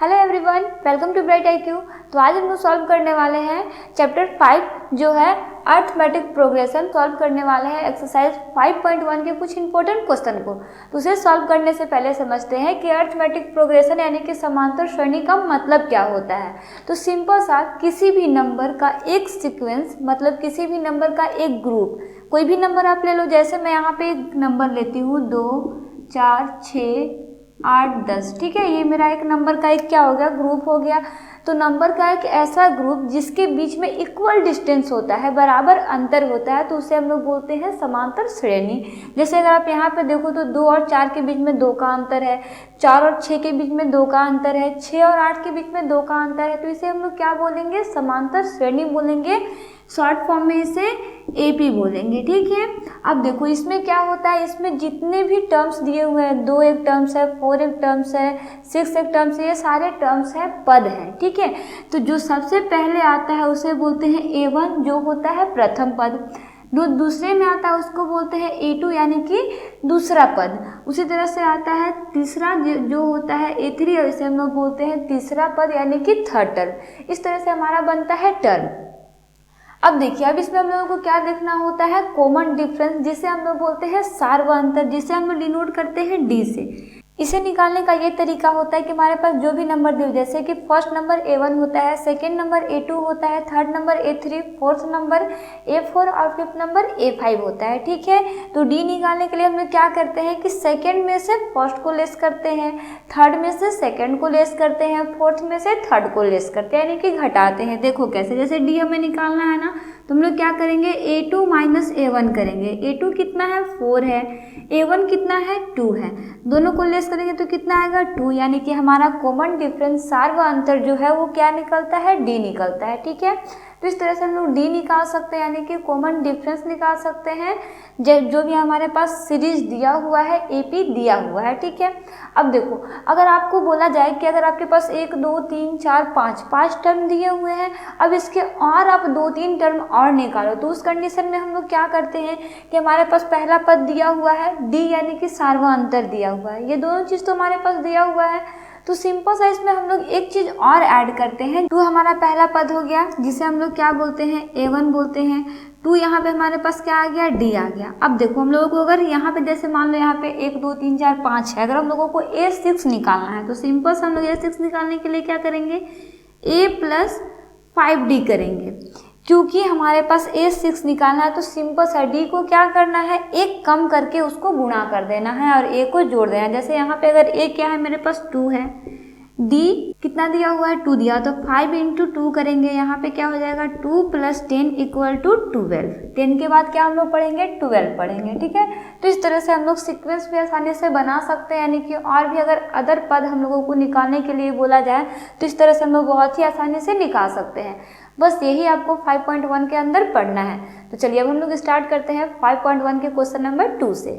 Hello everyone, welcome to bright IQ। तो आज हम लोग सॉल्व करने वाले हैं चैप्टर 5 जो है अर्थमेटिक प्रोग्रेशन। सॉल्व करने वाले हैं एक्सरसाइज 5.1 के कुछ इंपॉर्टेंट क्वेश्चन को। तो उसे सॉल्व करने से पहले समझते हैं कि अर्थमेटिक प्रोग्रेशन यानी कि समांतर श्रेणी का मतलब क्या होता है। तो सिंपल सा, किसी भी नंबर का एक सीक्वेंस मतलब किसी भी नंबर का एक ग्रुप, कोई भी नंबर आप ले लो। जैसे मैं यहाँ पे एक नंबर लेती हूँ 2 4 6 8 10, ठीक है। ये मेरा एक नंबर का एक क्या हो गया, ग्रुप हो गया। तो नंबर का एक ऐसा ग्रुप जिसके बीच में इक्वल डिस्टेंस होता है, बराबर अंतर होता है, तो उसे हम लोग बोलते हैं समांतर श्रेणी। जैसे अगर आप यहाँ पे देखो तो 2 और 4 के बीच में 2 का अंतर है, 4 और 6 के बीच में 2 का अंतर है, 6 और 8 के बीच में 2 का अंतर है। तो इसे हम लोग क्या बोलेंगे, समांतर श्रेणी बोलेंगे। शॉर्ट फॉर्म में इसे AP बोलेंगे, ठीक है। अब देखो इसमें क्या होता है, इसमें जितने भी टर्म्स दिए हुए हैं, 2 एक टर्म्स है, 4 एक टर्म्स है, 6 एक टर्म्स है, ये सारे टर्म्स हैं, पद हैं, ठीक है। तो जो सबसे पहले आता है उसे बोलते हैं A1 जो होता है प्रथम पद। जो दूसरे में आता है उसको बोलते हैं A2 यानी कि दूसरा पद। उसी तरह से आता है तीसरा जो होता है A3 और इसे हम लोग बोलते हैं तीसरा पद यानी कि थर्ड टर्म। इस तरह से हमारा बनता है टर्म। अब देखिए, अब इसमें हम लोगों को क्या देखना होता है, कॉमन डिफरेंस, जिसे हम लोग बोलते हैं सार्वअंतर, जिसे हम लोग डिनोट करते हैं D से। इसे निकालने का ये तरीका होता है कि हमारे पास जो भी नंबर दिए, जैसे कि फर्स्ट नंबर A1 होता है, सेकंड नंबर A2 होता है, third number A3, fourth number A4 और फिफ्थ नंबर A5 होता है, ठीक है। तो D निकालने के लिए हम लोग क्या करते हैं कि सेकंड में से फर्स्ट को लेस करते हैं, थर्ड में से सेकंड को लेस करते हैं, फोर्थ में से थर्ड को लेस करते हैं, यानी कि घटाते हैं। देखो कैसे, जैसे D हमें निकालना है ना, तो हम लोग क्या करेंगे, A2 माइनस A1 करेंगे। A2 कितना है, 4 है, A1 कितना है, 2 है, दोनों को लेस करेंगे तो कितना आएगा, 2, यानी कि हमारा कॉमन डिफरेंस सार्वअंतर जो है वो क्या निकलता है, D निकलता है, ठीक है। तो इस तरह से हम लोग D निकाल सकते हैं, यानी कि कॉमन डिफरेंस निकाल सकते हैं जो भी हमारे पास सीरीज दिया हुआ है, AP दिया हुआ है, ठीक है। अब देखो, अगर आपको बोला जाए कि अगर आपके पास 1 2 3 4 5 टर्म दिए हुए हैं, अब इसके और आप 2-3 टर्म और निकालो, तो उस कंडीशन में हम लोग क्या करते हैं कि हमारे पास पहला पद दिया हुआ है D यानी कि सार्वअंतर दिया हुआ है, ये दोनों चीज़ तो हमारे पास दिया हुआ है। तो सिंपल सा इसमें हम लोग एक चीज़ और ऐड करते हैं। 2 हमारा पहला पद हो गया जिसे हम लोग क्या बोलते हैं, A1 बोलते हैं। 2 यहाँ पे हमारे पास क्या आ गया, D आ गया। अब देखो हम लोगों को अगर यहाँ पे जैसे मान लो यहाँ पे 1 2 3 4 5 है, अगर हम लोगों को A6 निकालना है तो सिंपल से हम लोग A6 निकालने के लिए क्या करेंगे, A प्लस 5D करेंगे। क्योंकि हमारे पास A6 निकालना है तो सिंपल सा D को क्या करना है, एक कम करके उसको गुणा कर देना है और A को जोड़ देना है। जैसे यहाँ पे अगर A क्या है, मेरे पास 2 है, D कितना दिया हुआ है, 2 दिया, तो 5 इंटू 2 करेंगे, यहाँ पे क्या हो जाएगा, 2 प्लस 10 इक्वल टू 12। 10 के बाद क्या हम लोग पढ़ेंगे, 12 पढ़ेंगे, ठीक है। तो इस तरह से हम लोग सीक्वेंस भी आसानी से बना सकते हैं, यानी कि और भी अगर अदर पद हम लोगों को निकालने के लिए बोला जाए तो इस तरह से हम लोग बहुत ही आसानी से निकाल सकते हैं। बस यही आपको 5.1 के अंदर पढ़ना है। तो चलिए अब हम लोग स्टार्ट करते हैं 5.1 के क्वेश्चन नंबर 2 से।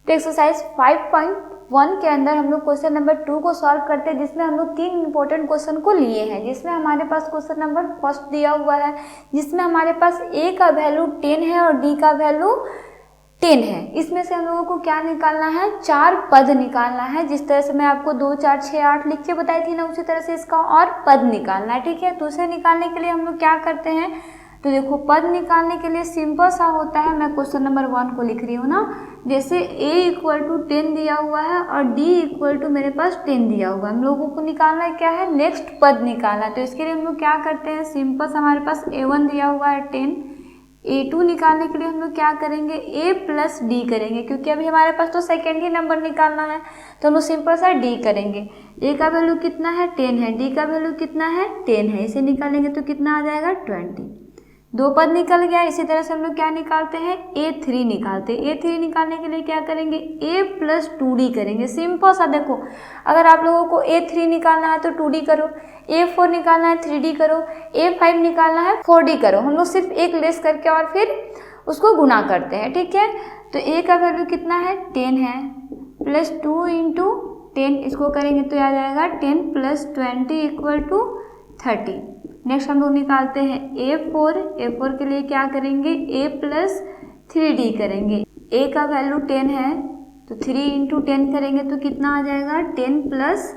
तो एक्सरसाइज 5.1 के अंदर हम लोग क्वेश्चन नंबर 2 को सॉल्व करते हैं, जिसमें हम लोग 3 इंपॉर्टेंट क्वेश्चन को लिए हैं। जिसमें हमारे पास क्वेश्चन नंबर फर्स्ट दिया हुआ है, जिसमें हमारे पास A का वैल्यू 10 है और D का वैल्यू 10 है। इसमें से हम लोगों को क्या निकालना है, 4 पद निकालना है। जिस तरह से मैं आपको 2 4 6 8 लिख के बताई थी ना, उसी तरह से इसका और पद निकालना है, ठीक है। तो उसे निकालने के लिए हम लोग क्या करते हैं, तो देखो पद निकालने के लिए सिंपल सा होता है, मैं क्वेश्चन नंबर 1 को लिख रही हूँ ना। जैसे A इक्वल टू 10 दिया हुआ है और D इक्वल टू मेरे पास 10 दिया हुआ है, हम लोगों को निकालना है क्या है, नेक्स्ट पद निकालना है। तो इसके लिए हम लोग क्या करते हैं, सिंपल सा हमारे पास A1 दिया हुआ है 10, A2 निकालने के लिए हम लोग क्या करेंगे, A प्लस D करेंगे, क्योंकि अभी हमारे पास तो सेकेंड ही नंबर निकालना है, तो हम लोग सिंपल सा D करेंगे। A का वैल्यू कितना है, 10 है, D का वैल्यू कितना है, 10 है, इसे निकालेंगे तो कितना आ जाएगा, 20। 2 पद निकल गया। इसी तरह से हम लोग क्या निकालते हैं, A3 निकालते हैं। A3 निकालने के लिए क्या करेंगे, A प्लस 2D करेंगे। सिंपल सा, देखो अगर आप लोगों को A3 निकालना है तो 2D करो, A4 निकालना है 3D करो, A5 निकालना है 4D करो। हम लोग सिर्फ एक लेस करके और फिर उसको गुणा करते हैं, ठीक है। तो A का वैल्यू कितना है, 10 है, प्लस 2 इंटू 10 इसको करेंगे तो आ जाएगा 10 प्लस 20 इक्वल टू 30। नेक्स्ट हम लोग निकालते हैं A4 के लिए क्या करेंगे, A प्लस 3D करेंगे। A का वैल्यू 10 है तो 3 इंटू 10 करेंगे तो कितना आ जाएगा, 10 plus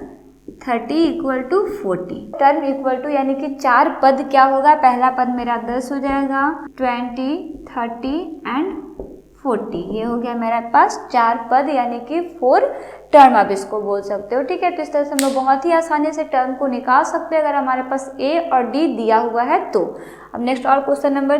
30 equal to 40। Term equal to यानी कि 4 पद क्या होगा, पहला पद मेरा 10 हो जाएगा, 20, 30 एंड 40, ये हो गया मेरे पास 4 पद यानी कि 4 टर्म आप इसको बोल सकते हो। ठीक है, तो इस तरह से हम लोग बहुत ही आसानी से टर्म को निकाल सकते हैं अगर हमारे पास ए और डी दिया हुआ है तो। अब नेक्स्ट और क्वेश्चन नंबर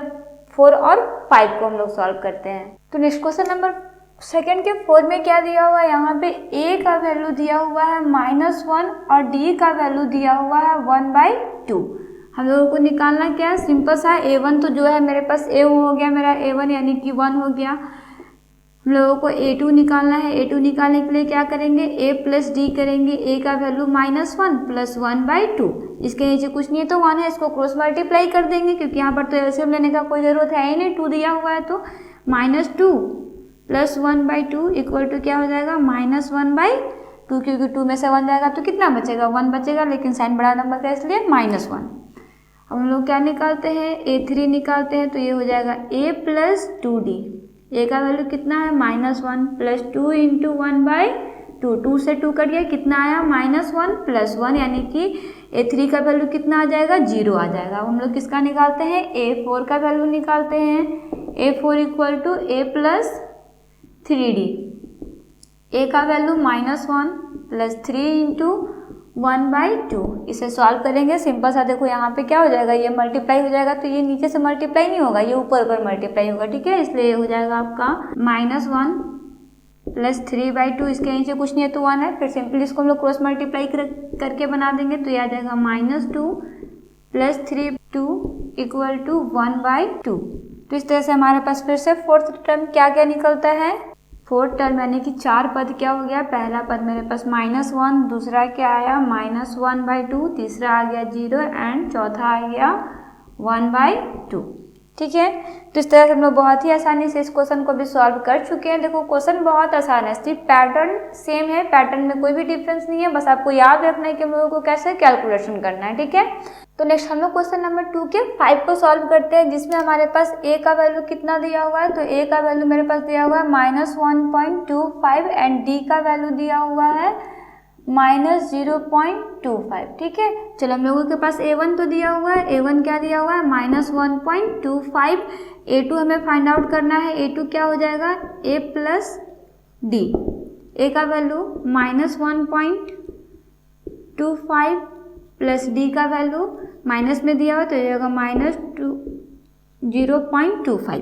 4 और 5 को हम लोग सॉल्व करते हैं। तो नेक्स्ट क्वेश्चन नंबर सेकेंड के 4 में क्या दिया हुआ है, यहाँ पे a का वैल्यू दिया हुआ है -1 और d का वैल्यू दिया हुआ है 1/2। हम लोगों को निकालना क्या है, सिंपल सा a1 तो जो है मेरे पास a हो गया मेरा a1 यानी कि 1 हो गया। हम लोगों को a2 निकालना है, a2 निकालने के लिए क्या करेंगे, a प्लस d करेंगे, a का वैल्यू -1 प्लस 1/2, इसके नीचे कुछ नहीं है तो 1 है, इसको क्रॉस मल्टीप्लाई कर देंगे क्योंकि यहाँ पर तो एलसीएम लेने का कोई ज़रूरत है ही नहीं, 2 दिया हुआ है तो -2 प्लस 1/2 इक्वल टू क्या हो जाएगा -1/2, क्योंकि 2 में से 1 जाएगा तो कितना बचेगा, 1 बचेगा, लेकिन साइन बड़ा नंबर का इसलिए -1। अब हम लोग क्या निकालते हैं, a3 निकालते हैं तो ये हो जाएगा a प्लस 2d, a का वैल्यू कितना है -1 प्लस 2 इंटू 1/2, 2 से 2 कट गया, कितना आया -1 प्लस 1 यानी कि a3 का वैल्यू कितना आ जाएगा, 0 आ जाएगा। अब हम लोग किसका निकालते हैं, a4 का वैल्यू निकालते हैं, a4 equal to a plus 3d, a का वैल्यू -1 प्लस 3 इंटू 1/2, इसे सॉल्व करेंगे सिंपल सा। देखो यहाँ पे क्या हो जाएगा, ये मल्टीप्लाई हो जाएगा तो ये नीचे से मल्टीप्लाई नहीं होगा, ये ऊपर मल्टीप्लाई होगा। ठीक है, इसलिए ये हो जाएगा आपका -1 प्लस 3/2, इसके नीचे कुछ नहीं है तो 1 है, फिर सिंपली इसको हम लोग क्रॉस मल्टीप्लाई करके बना देंगे तो ये आ जाएगा -2 प्लस 3/2 इक्वल टू 1/2। तो इस तरह से हमारे पास फिर से फोर्थ टर्म क्या क्या निकलता है, फोर्थ टर्म यानी कि 4 पद क्या हो गया, पहला पद मेरे पास -1, दूसरा क्या आया -1/2, तीसरा आ गया 0 एंड चौथा आ गया 1/2। ठीक है, तो इस तरह से हम लोग बहुत ही आसानी से इस क्वेश्चन को भी सॉल्व कर चुके हैं। देखो क्वेश्चन बहुत आसान है, सिर्फ पैटर्न सेम है, पैटर्न में कोई भी डिफरेंस नहीं है, बस आपको याद रखना है कि हम लोगों को कैसे कैलकुलेशन करना है। ठीक है, तो नेक्स्ट हम लोग क्वेश्चन नंबर 2 के 5 को सॉल्व करते हैं, जिसमें हमारे पास a का वैल्यू कितना दिया हुआ है, तो a का वैल्यू मेरे पास दिया हुआ है -1.25 एंड d का वैल्यू दिया हुआ है -0.25। ठीक है, चलो हम लोगों के पास a1 तो दिया हुआ है, a1 क्या दिया हुआ है -1.25, a2 हमें फाइंड आउट करना है, a2 क्या हो जाएगा a प्लस d, a का वैल्यू -1.25 प्लस d का वैल्यू माइनस में दिया हुआ तो ये होगा -0.25,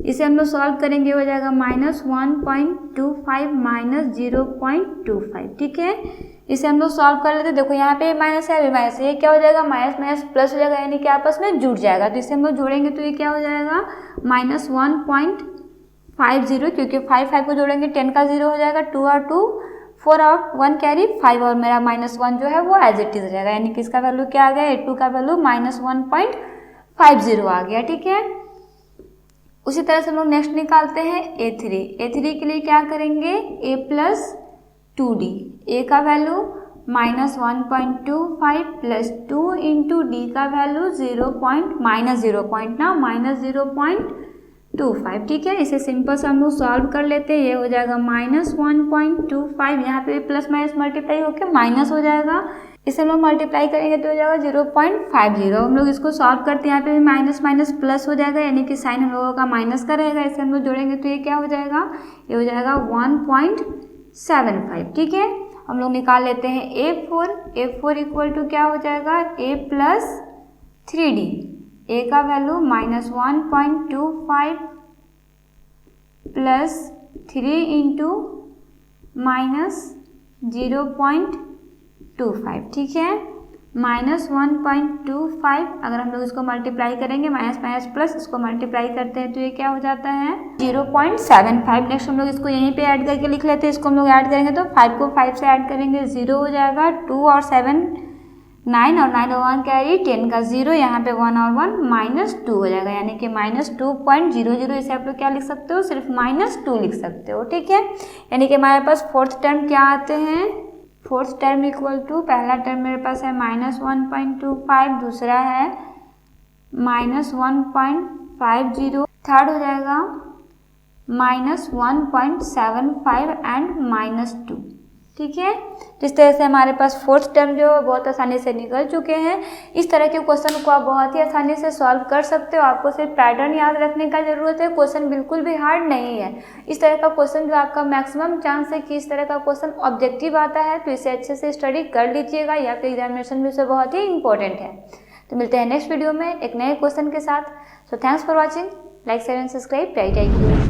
इसे हम लोग सॉल्व करेंगे, हो जाएगा -1.25 -0.25। ठीक है, इसे हम लोग सॉल्व कर लेते हैं। देखो यहाँ पे माइनस है, अभी माइनस है, ये क्या हो जाएगा माइनस माइनस प्लस हो जाएगा, यानी कि आपस में जुड़ जाएगा, तो इसे हम लोग जोड़ेंगे तो ये क्या हो जाएगा -1.50, क्योंकि 5 को जोड़ेंगे 10 का 0 हो जाएगा, 2 और 2 4 और 1 कैरी 5 और मेरा -1 जो है वो एज इट इज रहेगा, यानी कि इसका वैल्यू क्या आ गया, a2 का वैल्यू -1.50 आ गया। ठीक है, उसी तरह से हम लोग नेक्स्ट निकालते हैं a3 के लिए क्या करेंगे, a प्लस 2d, a का वैल्यू -1.25 प्लस 2 इंटू d का वैल्यू -0.25। ठीक है, इसे सिंपल से हम लोग सॉल्व कर लेते हैं, ये हो जाएगा -1.25, यहाँ पे प्लस माइनस मल्टीप्लाई होकर माइनस हो जाएगा, इसे हम लोग मल्टीप्लाई करेंगे तो हो जाएगा 0.50। हम लोग इसको सॉल्व करते हैं, यहाँ पे भी माइनस माइनस प्लस हो जाएगा, यानी कि साइन हम लोगों का माइनस का रहेगा, इसे हम लोग जोड़ेंगे तो ये क्या हो जाएगा, ये हो जाएगा 1.75। ठीक है, हम लोग निकाल लेते हैं a4 इक्वल टू क्या हो जाएगा a प्लस 3d, a का वैल्यू -1.25 प्लस 3 इंटू -0.25। ठीक है, -1.25, अगर हम लोग इसको मल्टीप्लाई करेंगे माइनस माइनस प्लस, इसको मल्टीप्लाई करते हैं तो ये क्या हो जाता है 0.75। नेक्स्ट हम लोग इसको यहीं पे ऐड करके लिख लेते हैं, इसको हम लोग ऐड करेंगे तो 5 को 5 से ऐड करेंगे 0 हो जाएगा, 2 और 7 9 और 9 और 1 कैरी 10 का 0, यहाँ पे 1 और 1 -2 हो जाएगा, यानी कि -2.00, इसे आप लोग क्या लिख सकते हो, सिर्फ -2 लिख सकते हो। ठीक है, यानी कि हमारे पास फोर्थ टर्म क्या आते हैं, फोर्थ टर्म इक्वल टू, पहला टर्म मेरे पास है -1.25, दूसरा है -1.50, थर्ड हो जाएगा -1.75 एंड -2। ठीक है। जिस तरह से हमारे पास फोर्थ टर्म जो बहुत आसानी से निकल चुके हैं, इस तरह के क्वेश्चन को आप बहुत ही आसानी से सॉल्व कर सकते हो। आपको सिर्फ पैटर्न याद रखने का ज़रूरत है, क्वेश्चन बिल्कुल भी हार्ड नहीं है। इस तरह का क्वेश्चन जो आपका मैक्सिमम चांस है कि इस तरह का क्वेश्चन ऑब्जेक्टिव आता है, तो इसे अच्छे से स्टडी कर लीजिएगा, या फिर एग्जामिनेशन में से बहुत ही इंपॉर्टेंट है। तो मिलते हैं नेक्स्ट वीडियो में एक नए क्वेश्चन के साथ। So thanks for watching, like share and subscribe bright IQ।